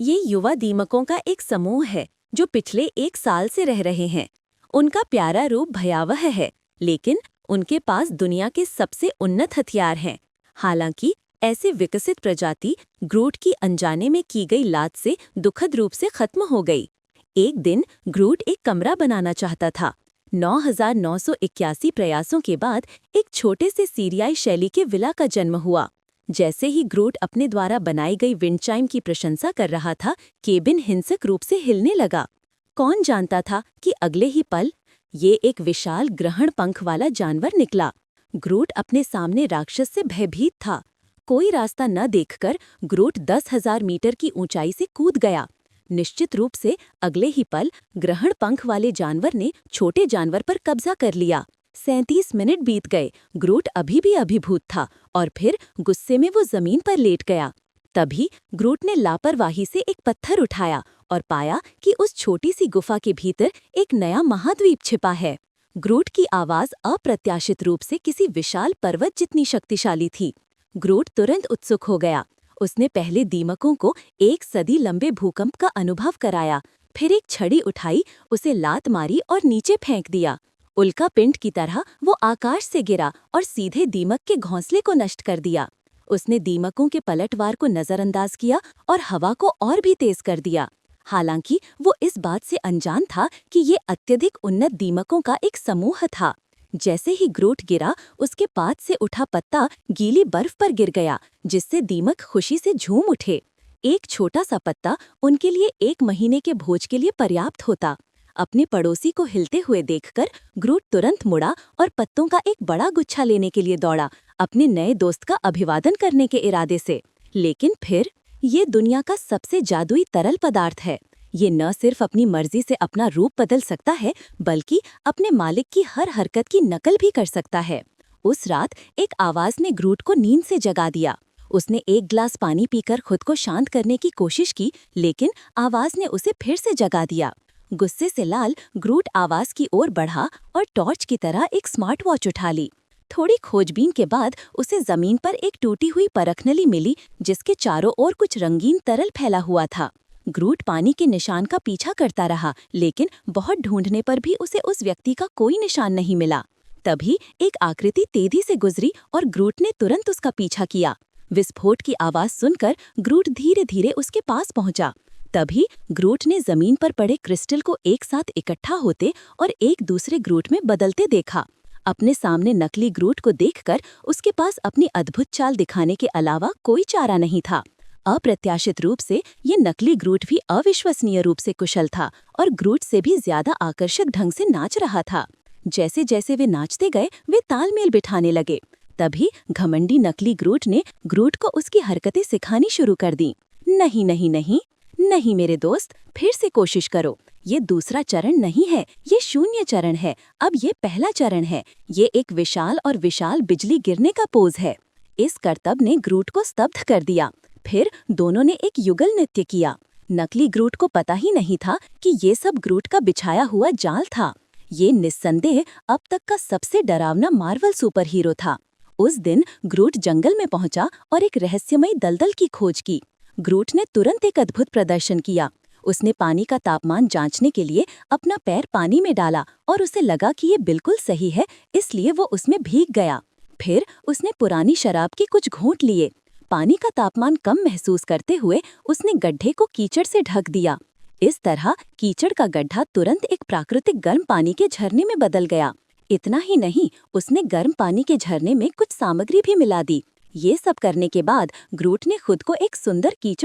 ये युवा दीमकों का एक समूह है जो पिछले 1 साल से रह रहे हैं। उनका प्यारा रूप भयावह है, लेकिन उनके पास दुनिया के सबसे उन्नत हथियार हैं। हालांकि ऐसे विकसित प्रजाति ग्रूट की अनजाने में की गई लात से दुखद रूप से खत्म हो गई। एक दिन ग्रूट एक कमरा बनाना चाहता था। 9,981 प्रयासों के बाद एक छोटे से सीरियाई शैली के विला का जन्म हुआ। जैसे ही ग्रूट अपने द्वारा बनाई गई विंड चाइम की प्रशंसा कर रहा था, केबिन हिंसक रूप से हिलने लगा। कौन जानता था कि अगले ही पल ये एक विशाल ग्रहण पंख वाला जानवर निकला। ग्रूट अपने सामने राक्षस से भयभीत था। कोई रास्ता न देखकर ग्रूट 10,000 मीटर की ऊंचाई से कूद गया। निश्चित रूप से अगले ही पल ग्रहण पंख वाले जानवर ने छोटे जानवर पर कब्जा कर लिया। 37 मिनट बीत गए। ग्रूट अभी भी अभिभूत था और फिर गुस्से में वो जमीन पर लेट गया। तभी ग्रूट ने लापरवाही से एक पत्थर उठाया और पाया कि उस छोटी सी गुफा के भीतर एक नया महाद्वीप छिपा है। ग्रूट की आवाज अप्रत्याशित रूप से किसी विशाल पर्वत जितनी शक्तिशाली थी। ग्रूट तुरंत उत्सुक हो गया। उसने पहले दीमकों को 1 सदी लंबे भूकंप का अनुभव कराया, फिर एक छड़ी उठाई, उसे लात मारी और नीचे फेंक दिया। उल्का पिंड की तरह वो आकाश से गिरा और सीधे दीमक के घोंसले को नष्ट कर दिया। उसने दीमकों के पलटवार को नजरअंदाज किया और हवा को और भी तेज कर दिया। हालांकि वो इस बात से अनजान था कि ये अत्यधिक उन्नत दीमकों का एक समूह था। जैसे ही ग्रूट गिरा, उसके पास से उठा पत्ता गीली बर्फ पर गिर गया, जिससे दीमक खुशी से झूम उठे। एक छोटा सा पत्ता उनके लिए 1 महीने के भोज के लिए पर्याप्त होता। अपने पड़ोसी को हिलते हुए देखकर ग्रूट तुरंत मुड़ा और पत्तों का एक बड़ा गुच्छा लेने के लिए दौड़ा, अपने नए दोस्त का अभिवादन करने के इरादे से। लेकिन फिर ये दुनिया का सबसे जादुई तरल पदार्थ है। ये न सिर्फ अपनी मर्जी से अपना रूप बदल सकता है, बल्कि अपने मालिक की हर हरकत की नकल भी कर सकता है। उस रात एक आवाज ने ग्रूट को नींद से जगा दिया। उसने एक गिलास पानी पीकर खुद को शांत करने की कोशिश की, लेकिन आवाज ने उसे फिर से जगा दिया। गुस्से से लाल, ग्रूट आवाज की ओर बढ़ा और टॉर्च की तरह एक स्मार्ट वॉच उठा ली। थोड़ी खोजबीन के बाद उसे जमीन पर एक टूटी हुई परखनली मिली, जिसके चारों ओर कुछ रंगीन तरल फैला हुआ था। ग्रूट पानी के निशान का पीछा करता रहा, लेकिन बहुत ढूंढने पर भी उसे उस व्यक्ति का कोई निशान नहीं मिला। तभी एक आकृति तेजी से गुजरी और ग्रूट ने तुरंत उसका पीछा किया। विस्फोट की आवाज सुनकर ग्रूट धीरे धीरे उसके पास पहुंचा। तभी ग्रूट ने जमीन पर पड़े क्रिस्टल को एक साथ इकट्ठा होते और एक दूसरे ग्रूट में बदलते देखा। अपने सामने नकली ग्रूट को देखकर उसके पास अपनी अद्भुत चाल दिखाने के अलावा कोई चारा नहीं था। अप्रत्याशित रूप से ये नकली ग्रूट भी अविश्वसनीय रूप से कुशल था और ग्रूट से भी ज्यादा आकर्षक ढंग से नाच रहा था। जैसे जैसे वे नाचते गए, वे तालमेल बिठाने लगे। तभी घमंडी नकली ग्रूट ने ग्रूट को उसकी हरकतें सिखानी शुरू कर दी। नहीं नहीं नहीं नहीं मेरे दोस्त, फिर से कोशिश करो। ये दूसरा चरण नहीं है, ये शून्य चरण है। अब ये पहला चरण है। ये एक विशाल और विशाल बिजली गिरने का पोज है। इस करतब ने ग्रूट को स्तब्ध कर दिया। फिर दोनों ने एक युगल नृत्य किया। नकली ग्रूट को पता ही नहीं था कि ये सब ग्रूट का बिछाया हुआ जाल था। ये निस्संदेह अब तक का सबसे डरावना मार्वल सुपर हीरो था। उस दिन ग्रूट जंगल में पहुंचा और एक रहस्यमयी दलदल की खोज की। ग्रूट ने तुरंत एक अद्भुत प्रदर्शन किया। उसने पानी का तापमान जांचने के लिए अपना पैर पानी में डाला और उसे लगा कि ये बिल्कुल सही है, इसलिए वो उसमें भीग गया। फिर उसने पुरानी शराब के कुछ घूंट लिए। पानी का तापमान कम महसूस करते हुए उसने गड्ढे को कीचड़ से ढक दिया। इस तरह कीचड़ का गड्ढा तुरंत एक प्राकृतिक गर्म पानी के झरने में बदल गया। इतना ही नहीं, उसने गर्म पानी के झरने में कुछ सामग्री भी मिला दी। ये सब करने के बाद ग्रूट ने खुद को एक सुंदर कीचड़